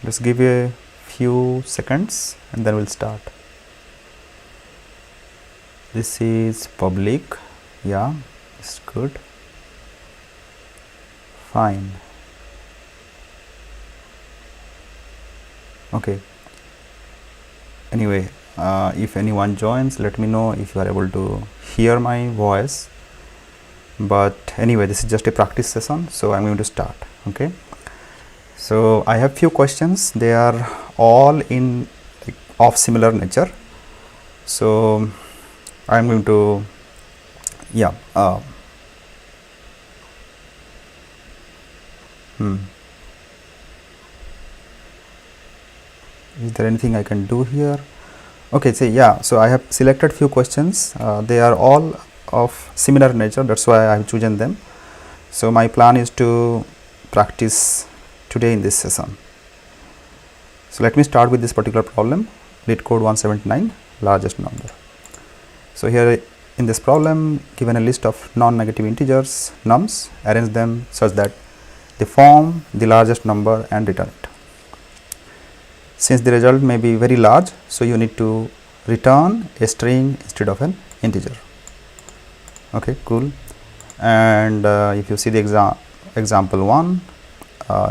Let's give a few seconds and then we'll start. This is public. Yeah, it's good. Fine. Okay. Anyway, if anyone joins, let me know if you are able to hear my voice. But anyway, this is just a practice session, so I'm going to start. Okay. So I have few questions. They are all in of similar nature. So I'm going to Is there anything I can do here? Okay, so I have selected few questions. They are all of similar nature, that's why I have chosen them. So my plan is to practice today in this session. So let me start with this particular problem, Leetcode 179, largest number. So here in this problem, given a list of non-negative integers, nums, arrange them such that they form the largest number and return it. Since the result may be very large, so you need to return a string instead of an integer. Okay, cool. And if you see the example 1,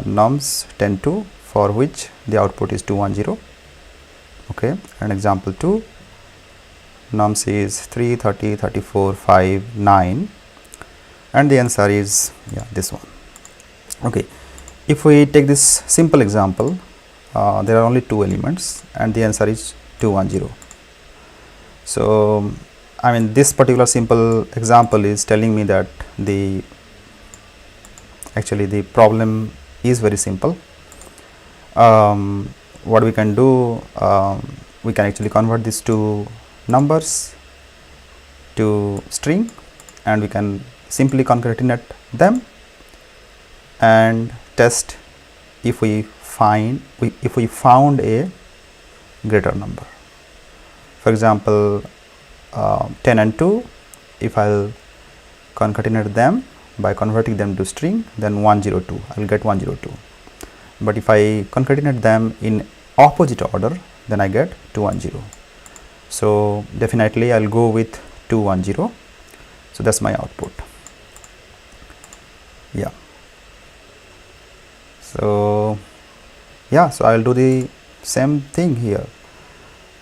nums 10 to, for which the output is 210. Okay, and example 2, nums is 3, 30, 34, 5, 9, and the answer is this one. Okay, if we take this simple example, there are only 2 elements and the answer is 210. So I mean, this particular simple example is telling me that the problem is very simple. What we can do, we can actually convert these two numbers to string, and we can simply concatenate them and test if we found a greater number. For example, 10 and 2, if I'll concatenate them by converting them to string, then 102, I will get 102. But if I concatenate them in opposite order, then I get 210. So definitely I'll go with 210. So that's my output. Yeah. So I'll do the same thing here.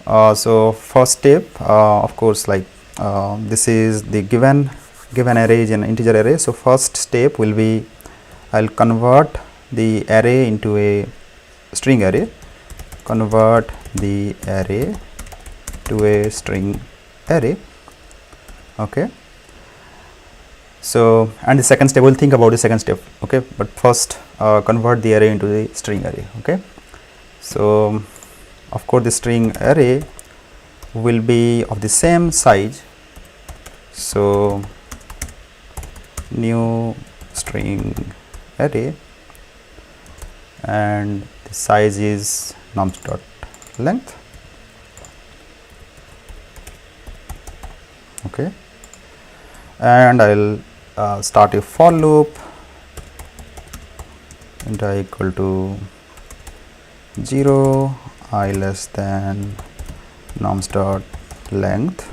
So first step, of course, this is the given array is an integer array. So first step will be, I'll convert the array into a string array. Convert the array to a string array. Okay. So, and the second step, we'll think about the second step. Okay, but first convert the array into the string array. Okay. So of course the string array will be of the same size. So new string array, and the size is nums dot length. Okay, and I'll start a for loop int I equal to 0, I less than nums dot length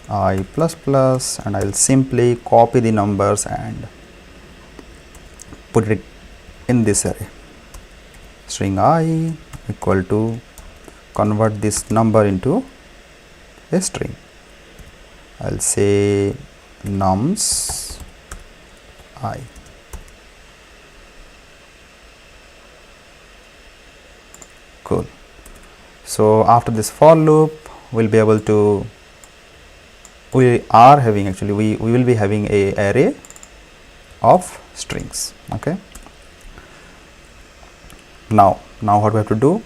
I plus plus, and I will simply copy the numbers and put it in this array. String I equal to, convert this number into a string. I will say nums I. Cool. So after this for loop, we'll be able to, we will be having a array of strings. Okay. Now what we have to do,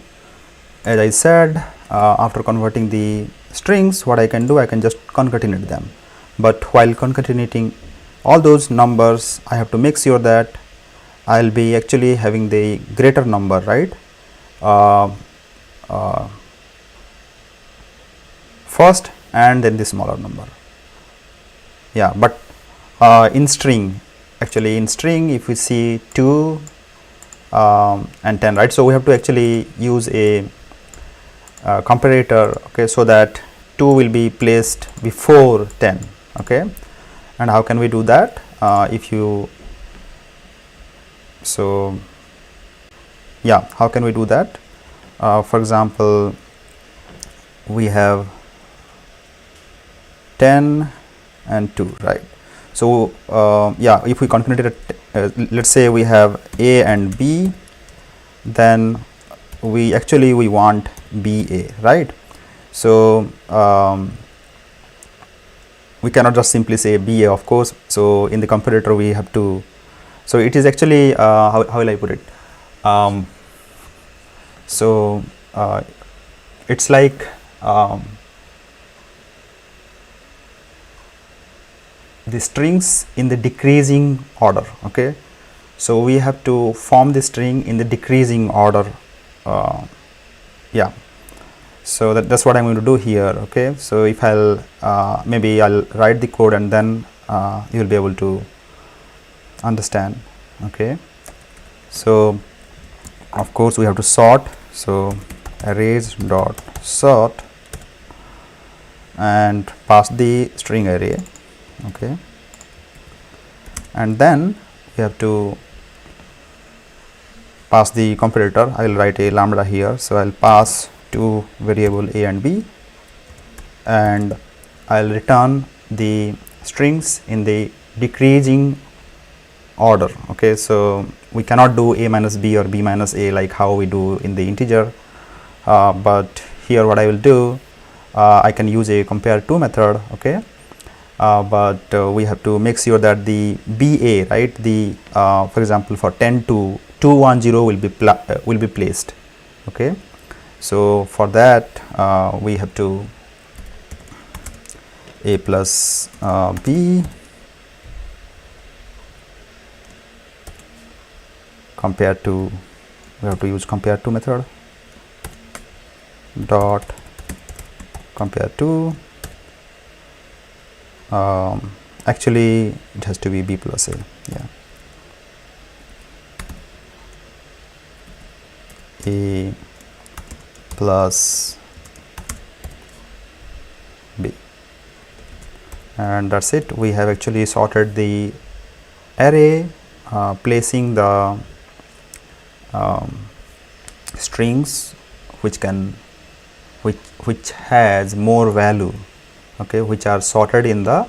as I said, after converting the strings, what I can do, I can just concatenate them. But while concatenating all those numbers, I have to make sure that I'll be actually having the greater number, right? First, and then the smaller number. Yeah, but in string, if we see 2 and 10, right? So we have to actually use a comparator, okay, so that 2 will be placed before 10, okay. And how can we do that? If you, so yeah, how can we do that? For example, we have 10 and 2, right? So yeah, if we concatenate it, let's say we have A and B, then we want BA, right? So we cannot just simply say BA, of course. So in the comparator we have to, so it is actually how will I put it? So it's like the strings in the decreasing order, okay. So we have to form the string in the decreasing order, yeah. So that's what I'm going to do here, okay. So if I'll maybe I'll write the code and then you will be able to understand, okay. So of course we have to sort, so arrays dot sort and pass the string array, okay. And then we have to pass the comparator. I will write a lambda here, so I'll pass two variable a and b, and I'll return the strings in the decreasing order, okay. So we cannot do a minus b or b minus a like how we do in the integer, but here what I will do, I can use a compare to method, okay. But we have to make sure that the BA, right, the for example for 10 to 210 will be placed, okay. So for that we have to a plus b compare to, we have to use compare to method dot compare to, actually it has to be b plus a, yeah, a plus b, and that's it. We have actually sorted the array, placing the strings which has more value, okay, which are sorted in the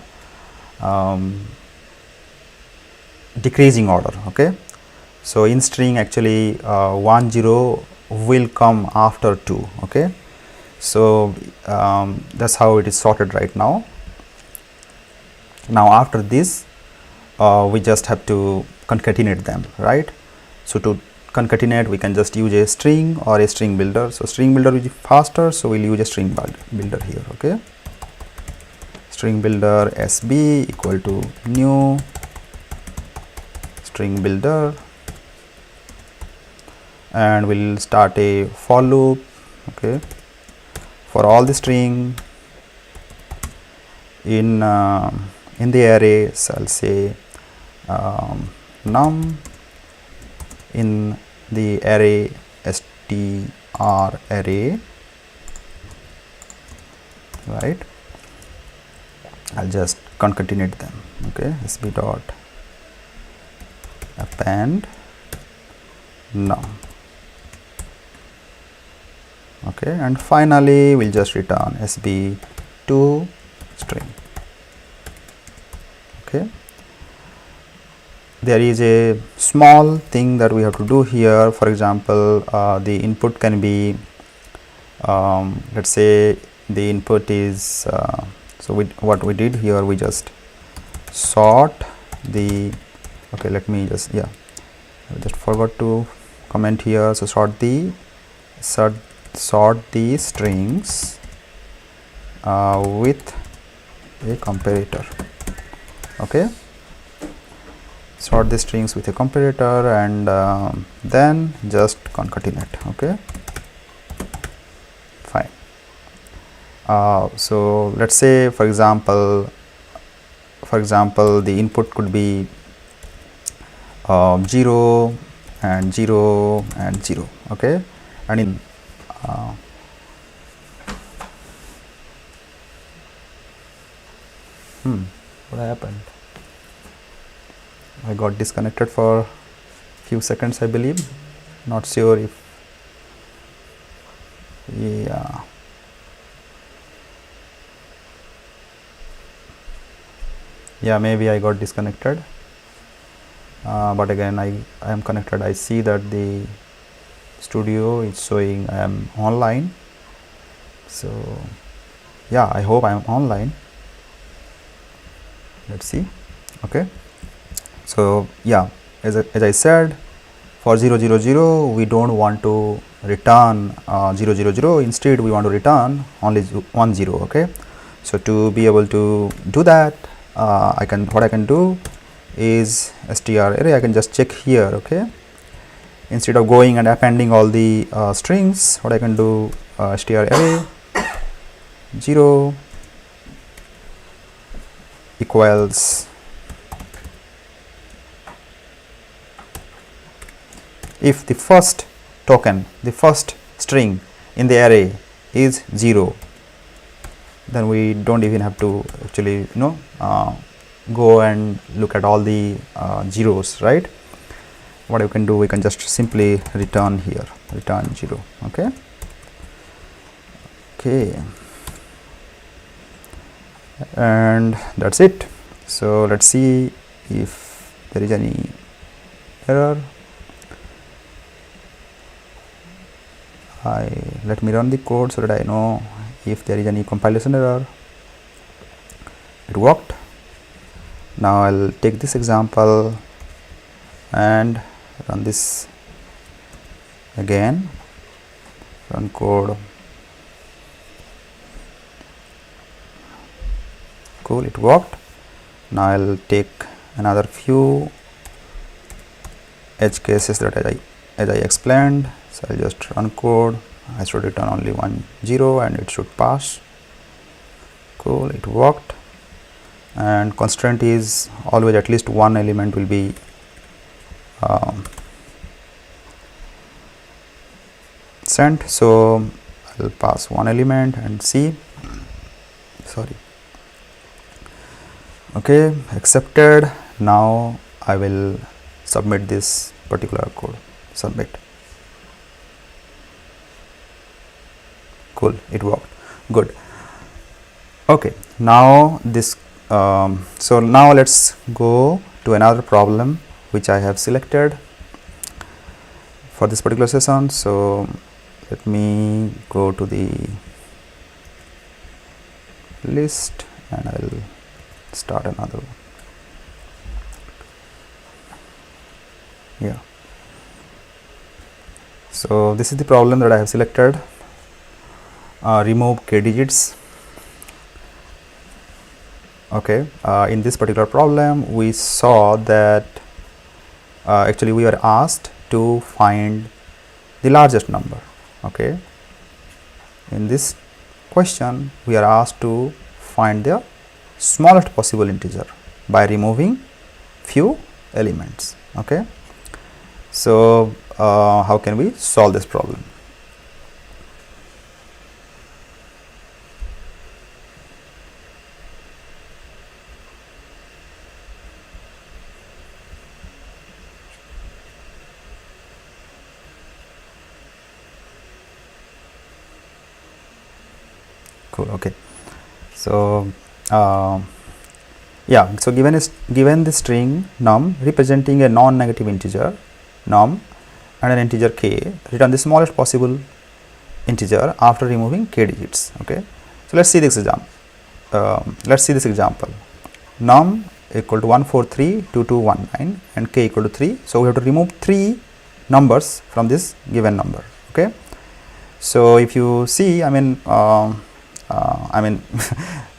decreasing order, okay. So in string actually 10 will come after 2, okay. So that's how it is sorted right now. Now after this we just have to concatenate them, right? So to concatenate we can just use a string or a string builder. So string builder will be faster, so we'll use a string builder here, okay. String builder sb equal to new string builder, and we'll start a for loop, okay, for all the string in the array. So I'll say num in the array str array, right. I'll just concatenate them, okay, sb dot append num, okay, and finally we'll just return sb to string, okay. There is a small thing that we have to do here. For example, the input can be, let's say the input is so what we did here, we just sort the, okay, let me just, yeah, I just forgot to comment here. So sort the strings with a comparator, okay. Sort the strings with a comparator and then just concatenate, okay, fine. So let's say for example the input could be 0, and 0 and 0. Okay, and in what happened? I got disconnected for few seconds, I believe. Not sure if, yeah, maybe I got disconnected, but again I am connected. I see that the studio is showing I am online, so yeah, I hope I am online. Let's see. Okay, so yeah, as I said, for 0 0 0 we don't want to return 0 0 0, instead we want to return only 1 0. Okay, so to be able to do that, what I can do is str array. I can just check here. Okay, instead of going and appending all the strings, what I can do, str array 0 equals if the first token, the first string in the array is 0, then we don't even have to actually go and look at all the zeros, right? What you can do, we can just simply return here, return 0. Okay, and that's it. So let's see if there is any error. Let me run the code so that I know if there is any compilation error. It worked. Now I'll take this example and run this again, run code. Cool, it worked. Now I'll take another few edge cases that as I explained. So I'll just run code. I should return only 1 0 and it should pass. Cool, it worked. And constraint is always at least one element will be sent. So I'll pass one element and see. Sorry. Okay, accepted. Now I will submit this particular code. Submit. Cool, it worked. Good. Okay, now this so now let's go to another problem which I have selected for this particular session. So let me go to the list and I'll start another one. Yeah, so this is the problem that I have selected. Remove k digits. Okay, in this particular problem we saw that actually we were asked to find the largest number. Okay, in this question we are asked to find the smallest possible integer by removing few elements. Okay, so how can we solve this problem? Cool. Okay, so yeah, so given the string num representing a non-negative integer num and an integer k, return the smallest possible integer after removing k digits. Okay, so let's see this example. Num equal to 1432219 and k equal to 3. So we have to remove 3 numbers from this given number. Okay, so if you see, I mean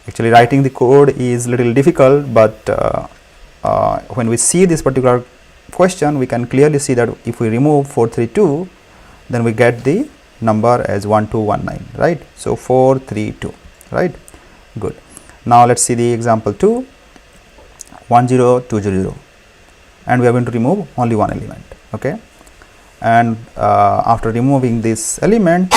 actually writing the code is little difficult, but when we see this particular question, we can clearly see that if we remove 432, then we get the number as 1219, right? So 432, right? Good. Now let's see the example 2, 10200, and we are going to remove only one element. Okay, and after removing this element,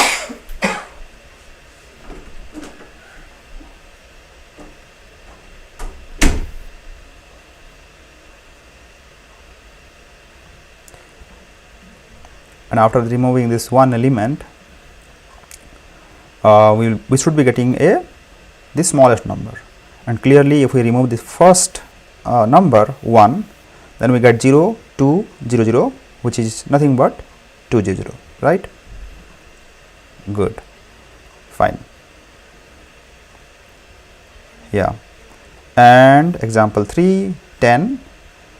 and after removing this one element, we should be getting the smallest number. And clearly if we remove the first number 1, then we get 0 2 0 0, which is nothing but 2 0 0, right? Good, fine. Yeah, and example 3, 10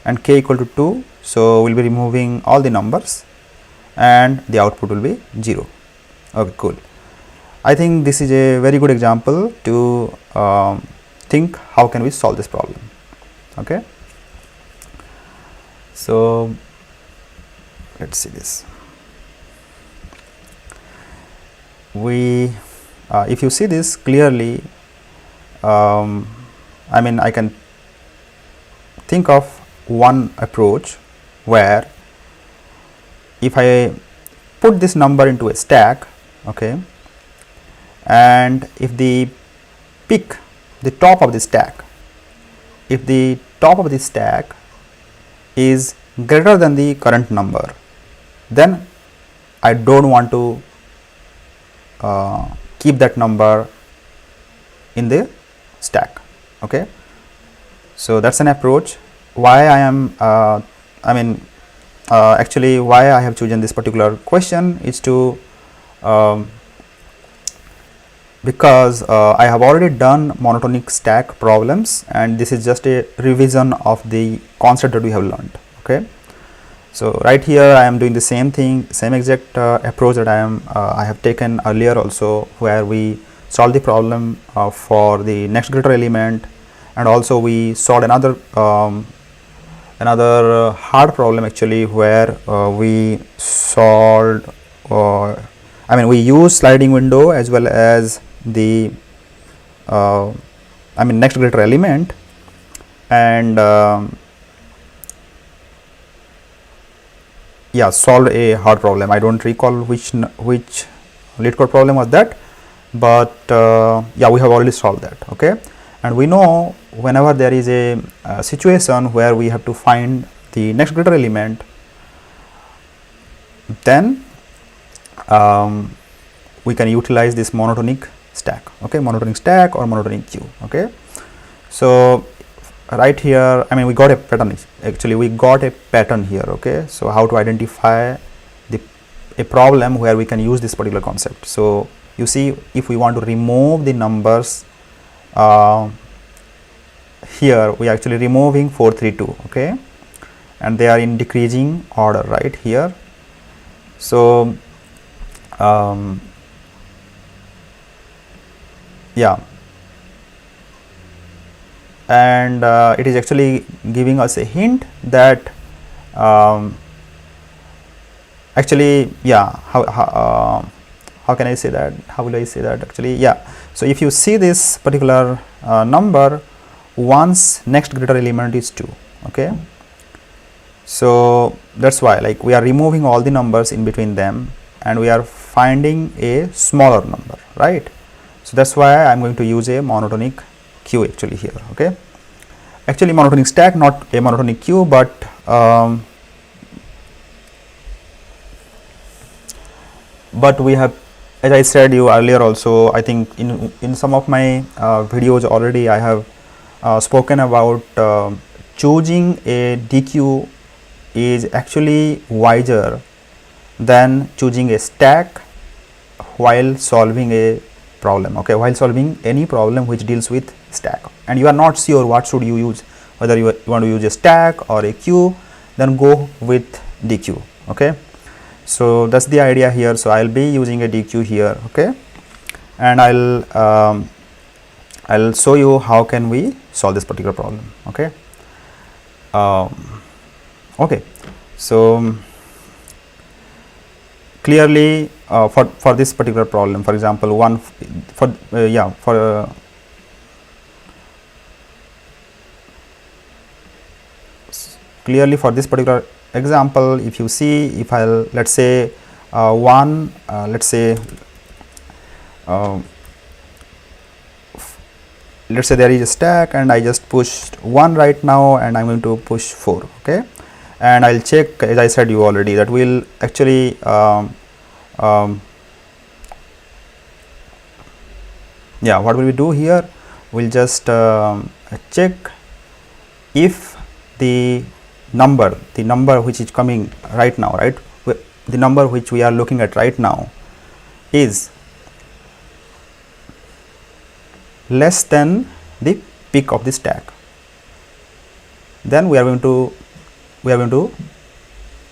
and k equal to 2. So we'll be removing all the numbers and the output will be 0. Okay, cool. I think this is a very good example to think how can we solve this problem. Okay, so let's see this. If you see this clearly, I mean, I can think of one approach where if I put this number into a stack, okay, and if the pick the top of the stack, if the top of the stack is greater than the current number, then I don't want to keep that number in the stack. Okay, so that's an approach. Why I am actually why I have chosen this particular question is to because I have already done monotonic stack problems, and this is just a revision of the concept that we have learned. Okay, so right here I am doing the same thing, same exact approach that I have taken earlier also, where we solve the problem for the next greater element, and also we solved another hard problem actually, where we solved we use sliding window as well as the next greater element, and yeah, solved a hard problem. I don't recall which Leetcode problem was that, but yeah, we have already solved that. Okay, and we know whenever there is a situation where we have to find the next greater element, then we can utilize this monotonic stack. Okay, monotonic stack or monotonic queue. Okay, so right here, we got a pattern. Actually, we got a pattern here. Okay, so how to identify a problem where we can use this particular concept. So you see, if we want to remove the numbers here, we are actually removing 4 3 2. Okay, and they are in decreasing order right here. So yeah, and it is actually giving us a hint that actually, yeah, how can I say that, how will I say that actually, yeah. So if you see this particular number, one's next greater element is 2. Okay, so that's why, like, we are removing all the numbers in between them and we are finding a smaller number, right? So that's why I'm going to use a monotonic queue actually here. Okay, actually monotonic stack, not a monotonic queue, but we have, as I said you earlier also, I think in some of my videos already I have spoken about choosing a DQ is actually wiser than choosing a stack while solving a problem. Okay, while solving any problem which deals with stack and you are not sure what should you use, whether you want to use a stack or a queue, then go with DQ. Okay, so that's the idea here. So I'll be using a DQ here. Okay, and I'll show you how can we solve this particular problem. Okay, okay, so clearly for this particular problem, for example, one for clearly for this particular example, if you see, if I'll let's say let's say there is a stack and I just pushed 1 right now, and I'm going to push 4, okay, and I'll check, as I said you already, that will actually yeah, what will we do here? We'll just check if the number which is coming right now, right, the number which we are looking at right now is less than the peak of the stack, then we are going to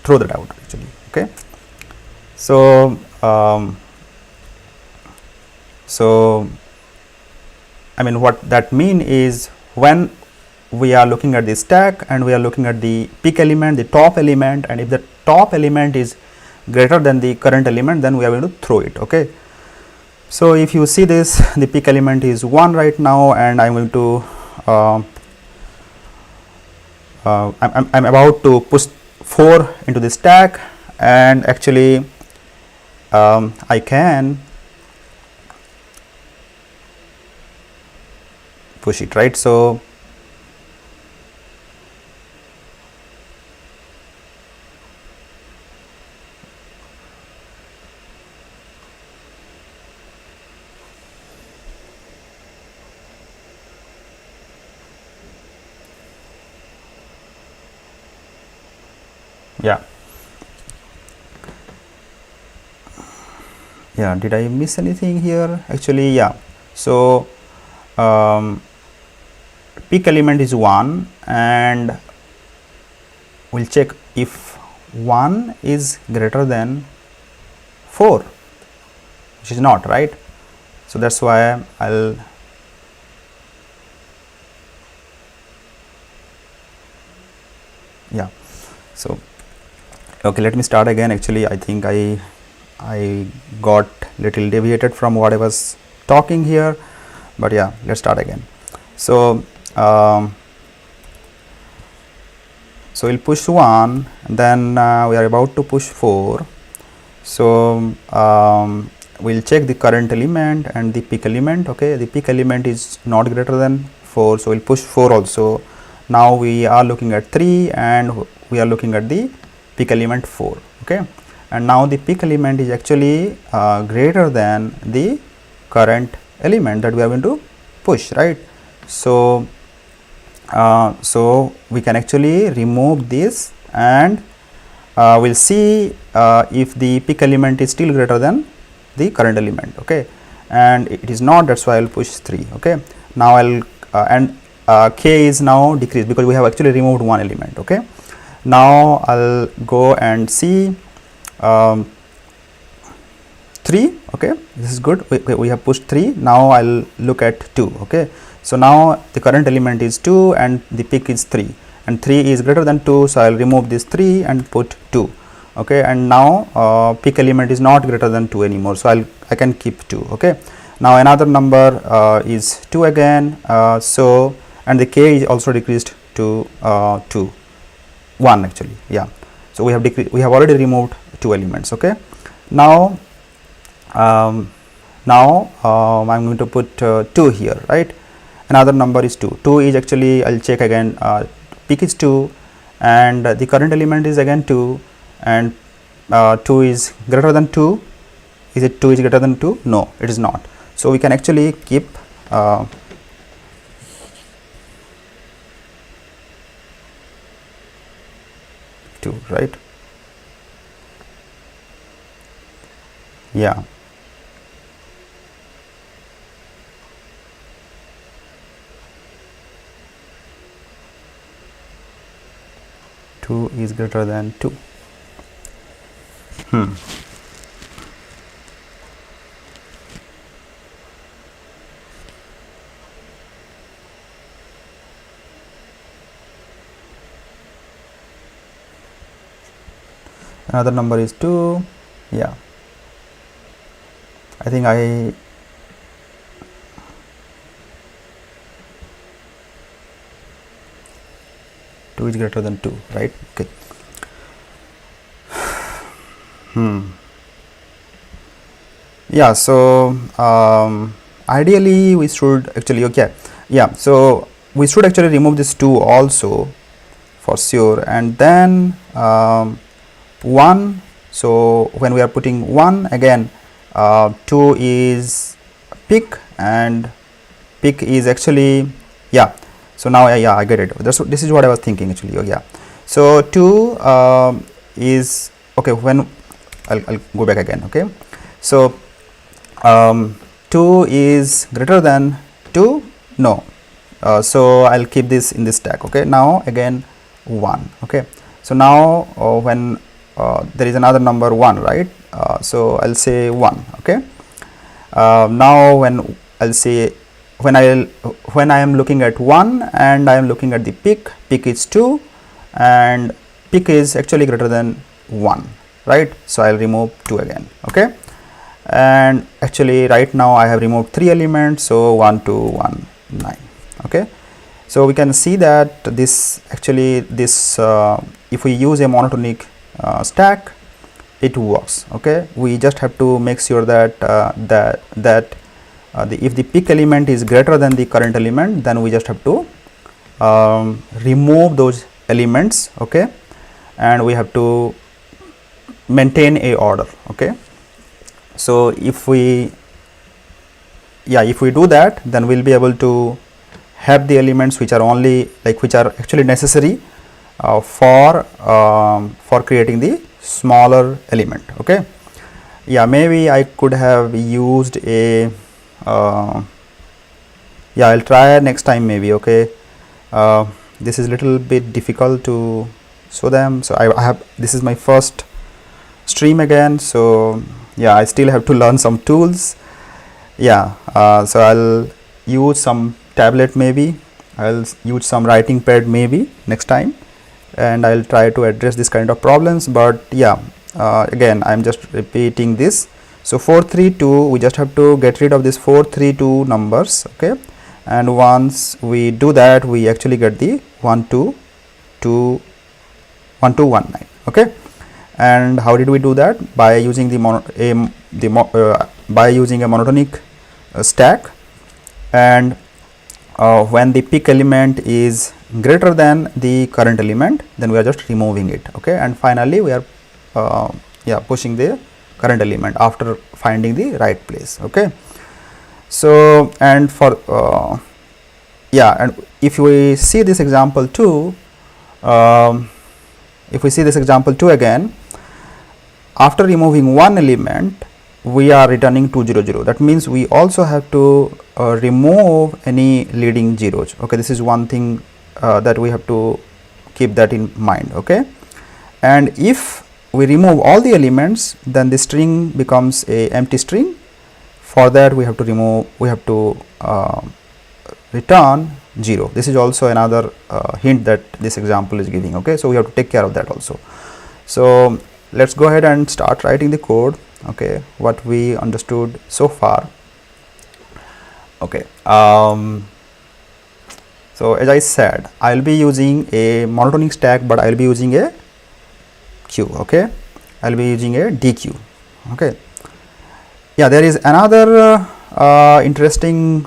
throw that out actually, okay. So I mean, what that mean is, when we are looking at the stack and we are looking at the peak element, the top element, and if the top element is greater than the current element, then we are going to throw it, okay. So if you see this, the peak element is 1 right now, and I'm going to I'm about to push 4 into the stack, and actually I can push it, right. So yeah, did I miss anything here? Actually, yeah. So peak element is 1, and we'll check if 1 is greater than 4, which is not, right. So that's why I'll yeah. So okay, let me start again. Actually, I think I got little deviated from what I was talking here, but yeah, let's start again. So so we'll push 1, and then we are about to push 4. So we'll check the current element and the peak element, okay. The peak element is not greater than 4, so we'll push 4 also. Now we are looking at 3, and we are looking at the peak element 4, okay, and now the peak element is actually greater than the current element that we are going to push, right. So so we can actually remove this, and we'll see if the peak element is still greater than the current element, okay, and it is not, that's why I'll push 3, okay. Now I'll and k is now decreased because we have actually removed one element, okay. Now I'll go and see 3, okay, this is good, we have pushed 3. Now I'll look at 2, okay. So now the current element is 2 and the peak is 3, and 3 is greater than 2, so I'll remove this 3 and put 2, okay, and now peak element is not greater than 2 anymore, so I can keep 2, okay. Now another number is 2 again, so, and the k is also decreased to 1 actually, yeah. So we have already removed 2 elements, okay. Now I'm going to put 2 here, right. Another number is 2. 2 is actually, I'll check again, peak is 2 and the current element is again 2, and 2 is greater than 2. Is it 2 is greater than 2? No, it is not. So we can actually keep 2, right? Yeah. Two is greater than 2. Another number is 2. Yeah, I think 2 is greater than 2, right? Okay. Yeah, so ideally we should actually, okay, yeah, so we should actually remove this 2 also for sure, and then 1. So when we are putting 1 again, 2 is pick, and pick is actually, yeah, so now yeah, I get it. This is what I was thinking actually. Oh, yeah, so 2 is okay. When I'll go back again. Okay, so 2 is greater than 2, no, so I'll keep this in this stack. Okay, now again 1. Okay, so now when there is another number 1, right, so I'll say 1. Okay, now when I'll say, when I am looking at 1 and I am looking at the pick is 2 and pick is actually greater than 1, right, so I'll remove 2 again. Okay, and actually right now I have removed 3 elements, so 1 2 1 9. Okay, so we can see that this actually this if we use a monotonic stack, it works. Okay, we just have to make sure that if the pick element is greater than the current element, then we just have to remove those elements. Okay, and we have to maintain a order. Okay, so if we do that, then we'll be able to have the elements which are only which are actually necessary for creating the smaller element. Okay, yeah, maybe I could have used a yeah, I'll try next time maybe. Okay, this is little bit difficult to show them, so I have, this is my first stream again, so yeah, I still have to learn some tools. Yeah, so I'll use some tablet, maybe I'll use some writing pad maybe next time, and I'll try to address this kind of problems. But yeah, again I'm just repeating this. So 432, we just have to get rid of this 432 numbers. Okay, and once we do that, we actually get the 1219. Okay, and how did we do that? By using the by using a monotonic stack, and when the pick element is greater than the current element, then we are just removing it. Okay, and finally we are yeah, pushing the current element after finding the right place. Okay, so and for yeah, and if we see this example 2, if we see this example 2 again, after removing one element, we are returning 200. That means we also have to remove any leading zeros. Okay, this is one thing that we have to keep that in mind. Okay, and if we remove all the elements, then the string becomes a empty string. For that we have to remove, we have to return 0. This is also another hint that this example is giving. Okay, so we have to take care of that also. So let's go ahead and start writing the code. Okay, what we understood so far. Okay, so as I said, I will be using a monotonic stack, but I will be using a queue. Okay, I will be using a DQ. Okay, yeah, there is another interesting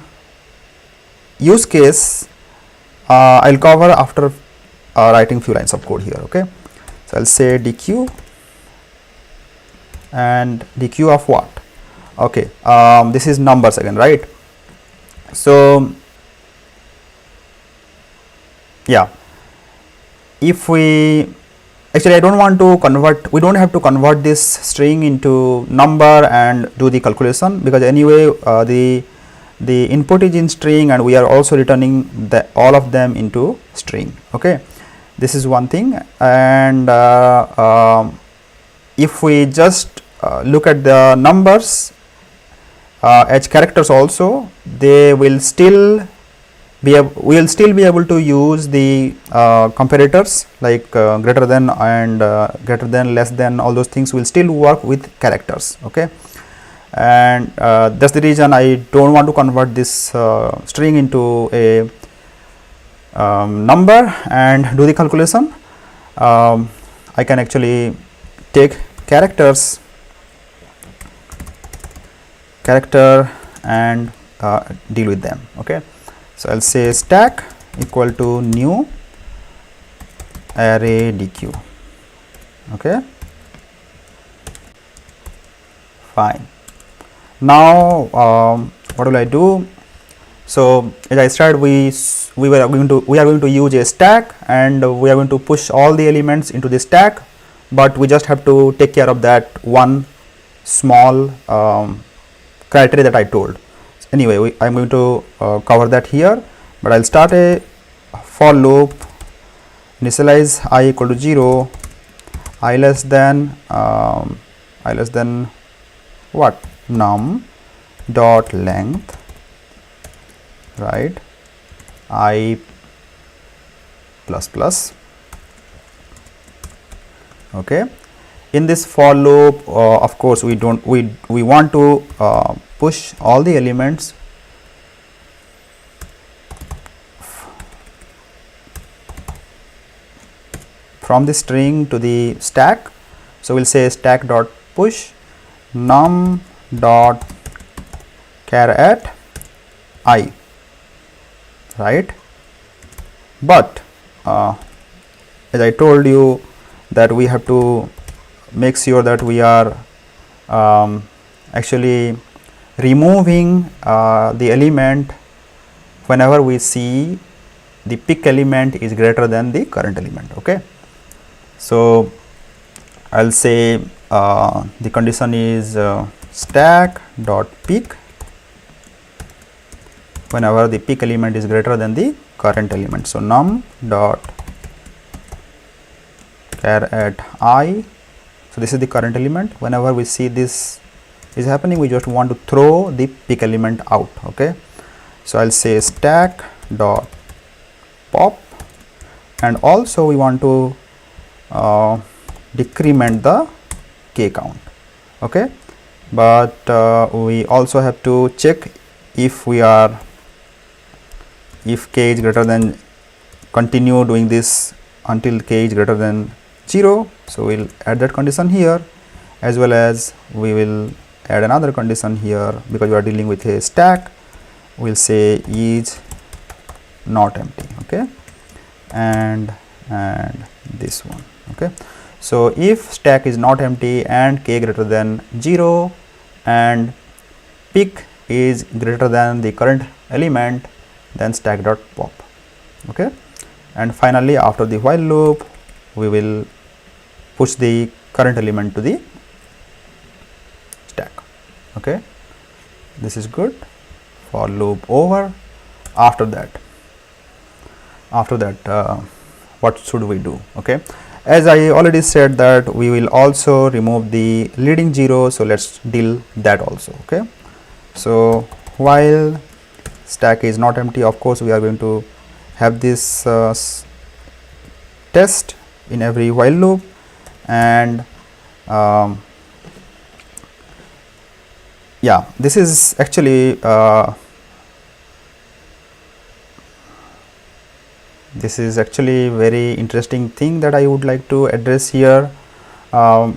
use case I'll cover after writing few lines of code here. Okay, so I'll say DQ, and DQ of what? Okay, this is numbers again, right? So yeah, if we actually, I don't want to convert, we don't have to convert this string into number and do the calculation, because anyway the input is in string and we are also returning all of them into string. Okay, this is one thing. And if we just look at the numbers as characters also, they will still we will still be able to use the comparators like greater than and greater than, less than, all those things will still work with characters. Okay, and that's the reason I don't want to convert this string into a number and do the calculation. I can actually take character and deal with them. Okay, so I'll say stack equal to new array dq. Okay, fine. Now what will I do? So as I said, we are going to use a stack, and we are going to push all the elements into the stack, but we just have to take care of that one small criteria that I told. Anyway, I am going to cover that here, but I will start a for loop, initialize I equal to 0, I less than what, num dot length, right, I plus plus. Okay, in this for loop, of course we want to push all the elements from the string to the stack. So we'll say stack dot push num dot char at I, right, but as I told you that we have to make sure that we are actually removing the element whenever we see the pick element is greater than the current element. Okay, so I'll say the condition is stack dot pick whenever the pick element is greater than the current element. So num dot char at I, so this is the current element. Whenever we see this is happening, we just want to throw the pick element out. Okay, so I'll say stack dot pop, and also we want to decrement the k count. Okay, but we also have to check if k is greater than, continue doing this until k is greater than 0. So we'll add that condition here, as well as we will add another condition here, because we are dealing with a stack. We'll say is not empty. Okay, and this one. Okay, so if stack is not empty and k greater than 0 and pick is greater than the current element, then stack dot pop. Okay, and finally after the while loop we will push the current element to the stack. Okay, this is good. For loop over. After that what should we do? Okay, as I already said that we will also remove the leading 0, so let's deal that also. Okay, so while stack is not empty, of course we are going to have this test in every while loop, and yeah, this is actually very interesting thing that I would like to address here.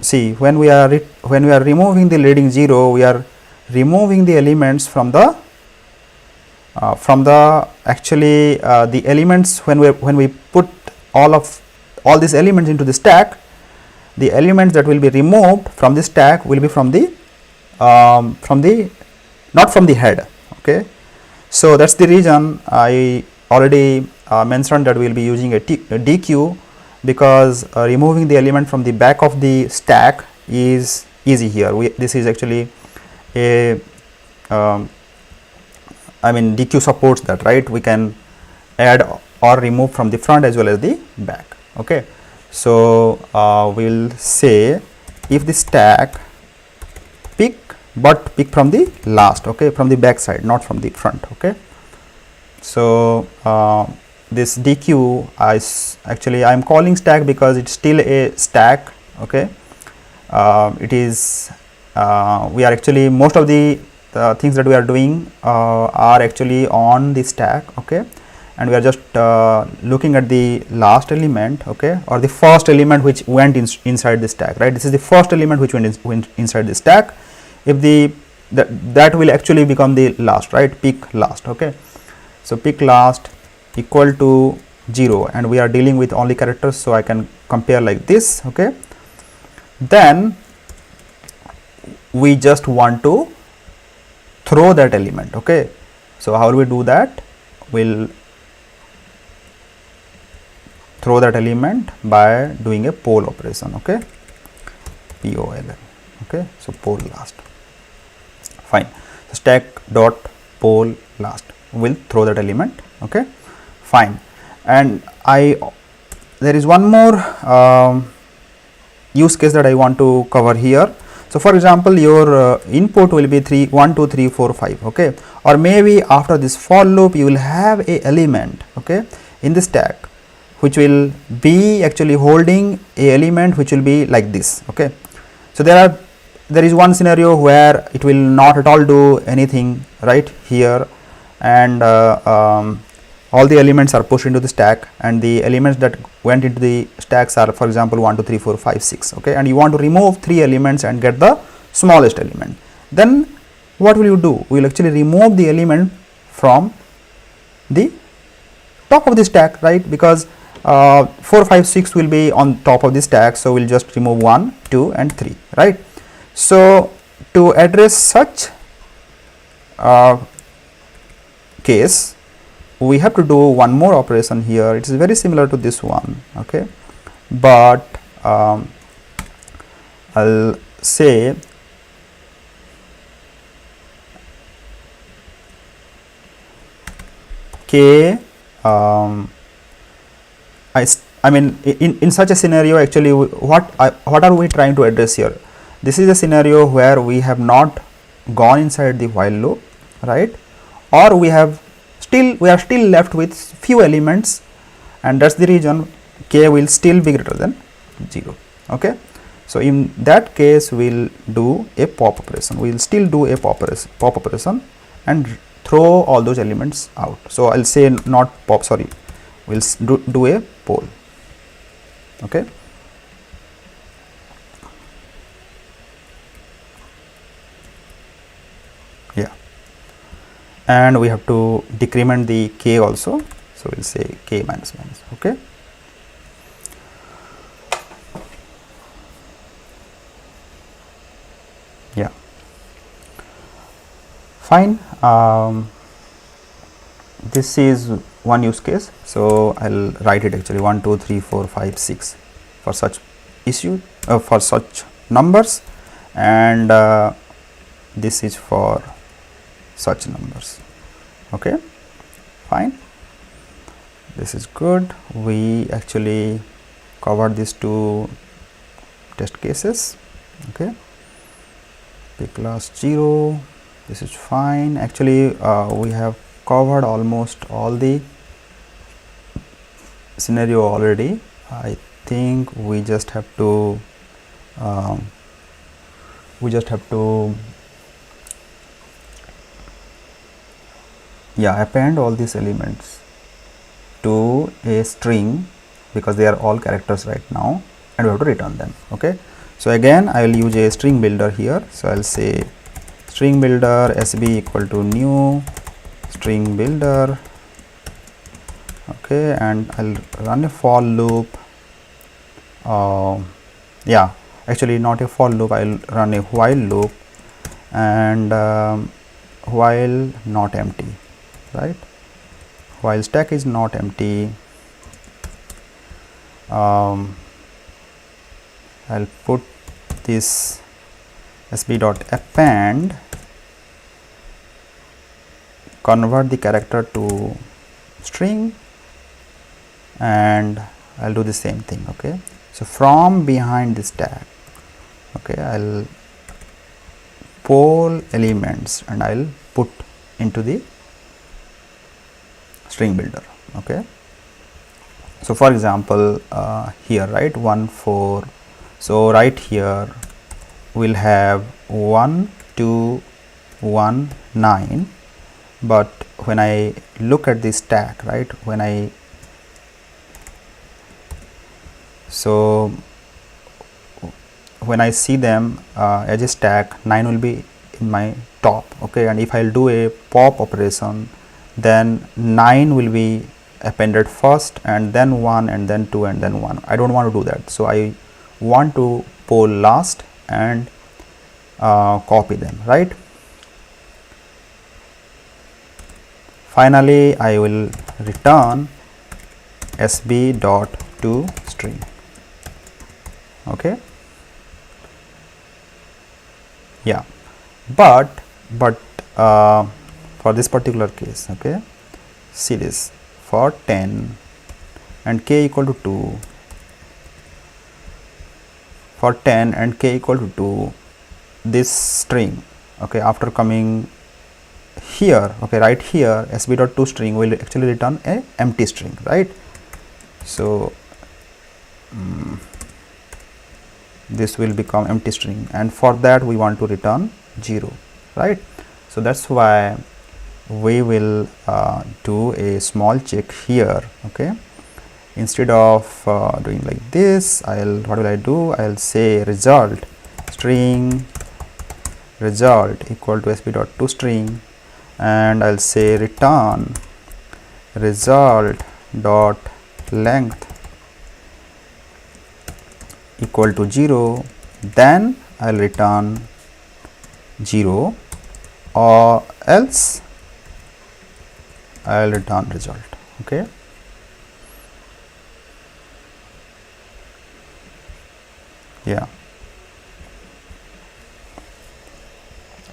See, when we are removing the leading 0, we are removing the elements from the actually the elements when we put all these elements into the stack. The elements that will be removed from the stack will be from the not from the head. Okay, so that's the reason I already mentioned that we will be using a DQ, because removing the element from the back of the stack is easy here. This is actually a I mean DQ supports that, right? We can add or remove from the front as well as the back. Okay, so we will say if the stack pick, but pick from the last. Okay, from the back side, not from the front. Okay, so this DQ actually I am calling stack because it's still a stack. Okay, it is we are actually most of the things that we are doing are actually on the stack. Okay, and we are just looking at the last element, okay, or the first element which went inside the stack, right. This is the first element which went inside the stack. If the that will actually become the last, right, pick last, okay. So pick last equal to 0, and we are dealing with only characters, so I can compare like this, okay. Then we just want to throw that element, okay. So how do we do that? We'll throw that element by doing a poll operation, okay, poll, okay. So poll last, fine. So stack dot poll last will throw that element, okay, fine. And there is one more use case that I want to cover here. So for example, your input will be 1 2 3 4 5, okay, or maybe after this for loop you will have a element, okay, in the stack which will be actually holding a element which will be like this, okay. So there is one scenario where it will not at all do anything right here, and all the elements are pushed into the stack, and the elements that went into the stacks are, for example, 1 2 3 4 5 6, okay, and you want to remove 3 elements and get the smallest element. Then what will you do? We will actually remove the element from the top of the stack, right, because 4 5 6 will be on top of the stack, so we'll just remove 1 2 and 3, right. So to address such case, we have to do one more operation here. It is very similar to this one, okay, but I'll say k. I mean, in such a scenario, actually, what are we trying to address here? This is a scenario where we have not gone inside the while loop, right, or we are still left with few elements, and that's the reason k will still be greater than 0, okay. So in that case, we'll do a pop operation. We'll still do a pop operation and throw all those elements out. So I'll say not pop, sorry, we'll do a poll, okay. Yeah, and we have to decrement the k also, so we'll say k minus minus, okay. Yeah, fine. This is one use case, so I'll write it actually 1 2 3 4 5 6 for such issue, for such numbers, and this is for such numbers, okay, fine. This is good. We actually covered these two test cases, okay. Pick class 0, this is fine. Actually we have covered almost all the scenario already. I think we just have to append all these elements to a string, because they are all characters right now, and we have to return them, okay. So again I will use a string builder here, so I'll say string builder sb equal to new string builder, okay, and I'll run a for loop. Actually not a for loop, I'll run a while loop, and while not empty, right, while stack is not empty, I'll put this sb dot append, convert the character to string, and I'll do the same thing, okay. So from behind the stack, okay, I'll pull elements and I'll put into the string builder, okay. So for example here, right, 1 4, so right here we'll have 1 2 1 9, but when I look at this stack, right, so when I see them as a stack, 9 will be in my top, okay, and if I'll do a pop operation, then 9 will be appended first, and then 1, and then 2, and then 1. I don't want to do that, so I want to pull last and copy them, right. Finally, I will return sb.toString, okay. Yeah, but for this particular case, okay, see this, for 10 and k equal to 2, for 10 and k equal to 2, this string, okay, after coming here, okay, right here, sb.toString will actually return a empty string, right. So this will become empty string, and for that we want to return 0, right. So that's why we will do a small check here, okay. Instead of doing like this, what will I do? I'll say result string result equal to sb.toString, and I'll say return result dot length equal to 0, then I'll return 0, or else I'll return result, okay.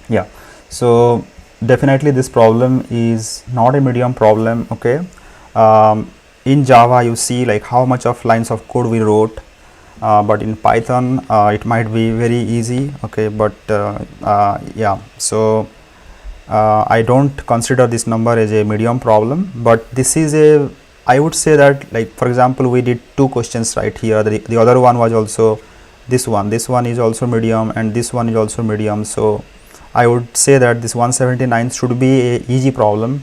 Yeah, so definitely this problem is not a medium problem, okay. In Java you see like how much of lines of code we wrote, but in Python it might be very easy, okay, but yeah, so I don't consider this number as a medium problem, but this is a, I would say that, like for example we did 2 questions right here, the other one was also this one is also medium, and this one is also medium, so I would say that this 179 should be a easy problem,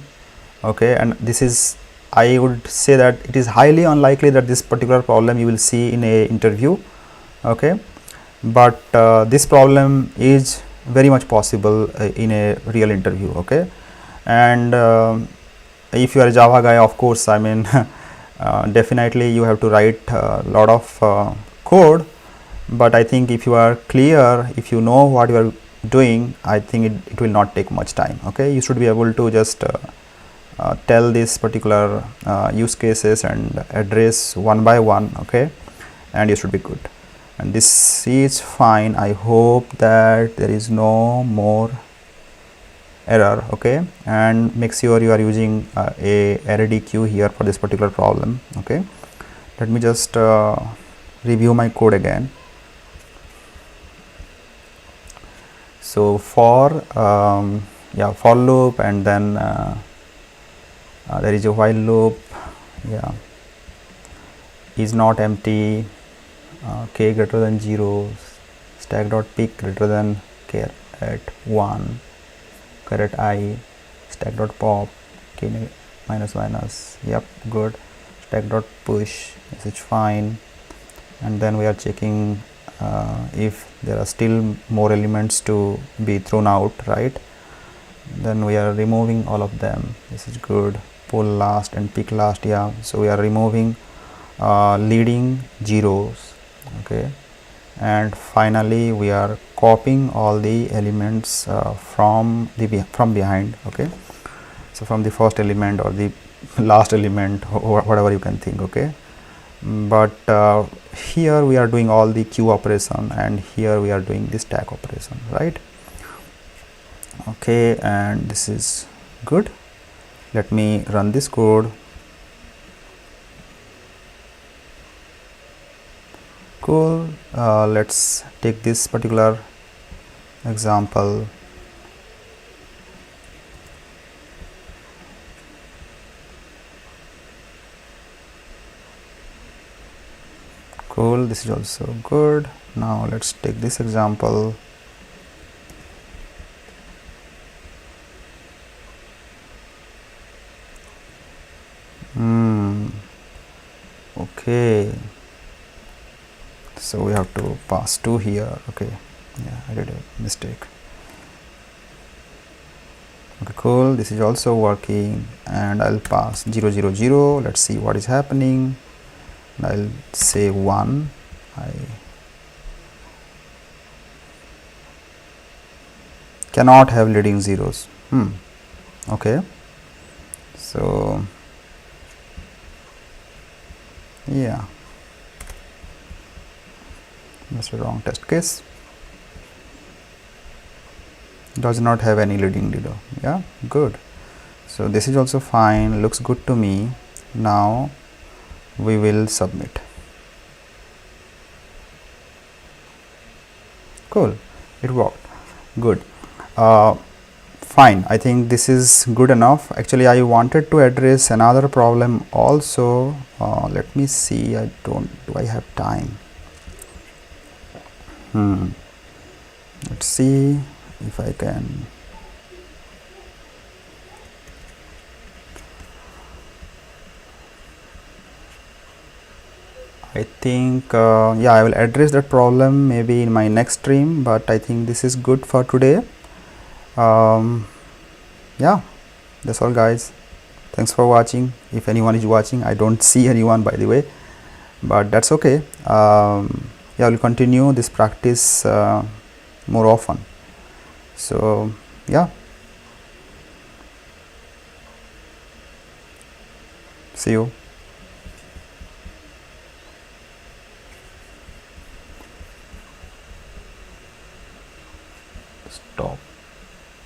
okay, and this is, I would say that it is highly unlikely that this particular problem you will see in a interview, okay, but this problem is very much possible in a real interview, okay. And if you are a Java guy, of course, I mean definitely you have to write a lot of code, but I think if you are clear, if you know what you are doing, I think it will not take much time, okay. You should be able to just tell this particular use cases and address one by one, okay, and you should be good. And this is fine. I hope that there is no more error, okay, and make sure you are using a array queue here for this particular problem, okay. Let me just review my code again. So for for loop, and then there is a while loop, is not empty, k greater than 0, stack dot pick greater than k at 1, caret I, stack dot pop, k minus minus, yep, good, stack dot push, message fine, and then we are checking if there are still more elements to be thrown out, right. Then we are removing all of them, this is good, pull last and pick last, yeah, so we are removing leading zeros, okay, and finally we are copying all the elements from behind, okay, so from the first element or the last element, or whatever you can think, okay. But here we are doing all the queue operation, and here we are doing the stack operation, right. Okay, and this is good. Let me run this code. Cool. Let's take this particular example. Cool, this is also good. Now let's take this example. Okay, so we have to pass 2 here. Okay, yeah, I did a mistake. Okay, cool, this is also working, and I'll pass 0 0 0. Let's see what is happening. I'll say 1. I cannot have leading zeros. Okay, so yeah, that's the wrong test case. Does not have any leading zero. Yeah, good. So this is also fine, looks good to me. Now we will submit. Cool, it worked. Good. Fine, I think this is good enough. Actually, I wanted to address another problem also. Let me see, do I have time? Let's see if I can. I think yeah, I will address that problem maybe in my next stream, but I think this is good for today. Yeah, that's all guys. Thanks for watching. If anyone is watching, I don't see anyone, by the way, but that's okay. Yeah, we'll continue this practice more often. So yeah, see you.